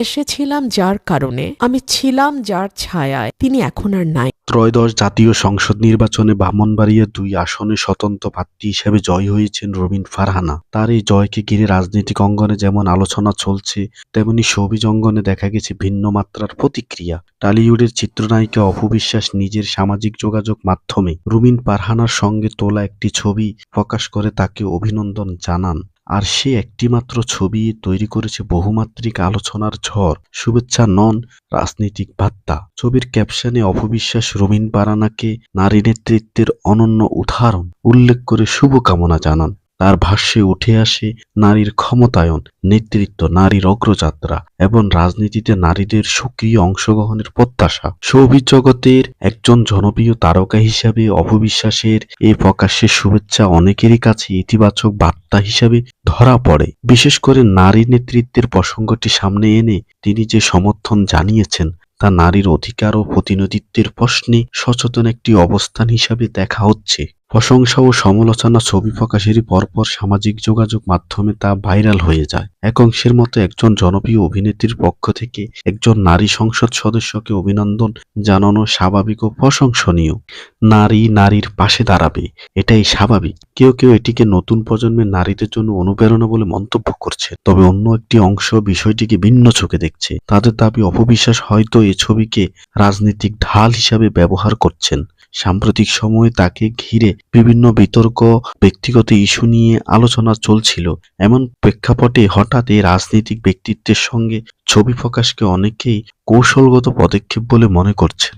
এসেছিলাম যার কারণে, আমি ছিলাম যার ছায়ায়, তিনি এখন আর নাই। ত্রয়োদশ জাতীয় সংসদ নির্বাচনে ব্রাহ্মণবাড়িয়া ২ আসনে স্বতন্ত্র প্রার্থী হিসেবে জয়ী হয়েছেন রুমিন ফারহানা। তার এই জয়কে ঘিরে রাজনৈতিক অঙ্গনে যেমন আলোচনা চলছে, তেমনি শোবিজ অঙ্গনে দেখা গেছে ভিন্ন মাত্রার প্রতিক্রিয়া। টলিউডের চিত্রনায়িকা অপু বিশ্বাস নিজের সামাজিক যোগাযোগ মাধ্যমে রুমিন ফারহানার সঙ্গে তোলা একটি ছবি প্রকাশ করে তাকে অভিনন্দন জানান। আর সে একটিমাত্র ছবি তৈরি করেছে বহুমাত্রিক আলোচনার ঝড়। শুভেচ্ছা নন, রাজনৈতিক বার্তা। ছবির ক্যাপশনে অপবিশ্বাস রুমিন ফারহানাকে নারী নেতৃত্বের অনন্য উদাহরণ উল্লেখ করে শুভকামনা জানান। তার ভাষ্যে উঠে আসে নারীর ক্ষমতায়ন, নেতৃত্ব, নারীর অগ্রযাত্রা এবং রাজনীতিতে নারীদের সক্রিয় অংশগ্রহণের প্রত্যাশা। শোবিজ জগতের একজন জনপ্রিয় তারকা হিসাবে অপবিশ্বাসের এই প্রকাশ্যের শুভেচ্ছা অনেকেরই কাছে ইতিবাচক বার্তা হিসাবে ধরা পড়ে। বিশেষ করে নারী নেতৃত্বের প্রসঙ্গটি সামনে এনে তিনি যে সমর্থন জানিয়েছেন তা নারীর অধিকার ও প্রতিনিধিত্বের প্রশ্নে সচেতন একটি অবস্থান হিসাবে দেখা হচ্ছে। প্রশংসা ও সমালোচনা ছবি প্রকাশেরই পরপর সামাজিক যোগাযোগ মাধ্যমে তা ভাইরাল হয়ে যায়। এক অংশের মতো একজন জনপ্রিয় অভিনেত্রীর পক্ষ থেকে একজন নারী সংসদ সদস্যকে অভিনন্দন জানানো স্বাভাবিক ও প্রশংসনীয়। নারী নারীর পাশে দাঁড়াবে, এটাই স্বাভাবিক। কেউ কেউ এটিকে নতুন প্রজন্মের নারীদের জন্য অনুপ্রেরণা বলে মন্তব্য করছে, তবে অন্য একটি অংশ বিষয়টিকে ভিন্ন চোখে দেখছে। তাদের দাবি অপবিশ্বাস হয়তো এই ছবিকে রাজনৈতিক ঢাল হিসাবে ব্যবহার করছেন। সাম্প্রতিক সময়ে তাকে ঘিরে বিভিন্ন বিতর্ক, ব্যক্তিগত ইস্যু নিয়ে আলোচনা চলছিল। এমন প্রেক্ষাপটে হঠাৎ এই রাজনৈতিক ব্যক্তিত্বের সঙ্গে ছবি প্রকাশকে অনেকেই কৌশলগত পদক্ষেপ বলে মনে করছেন।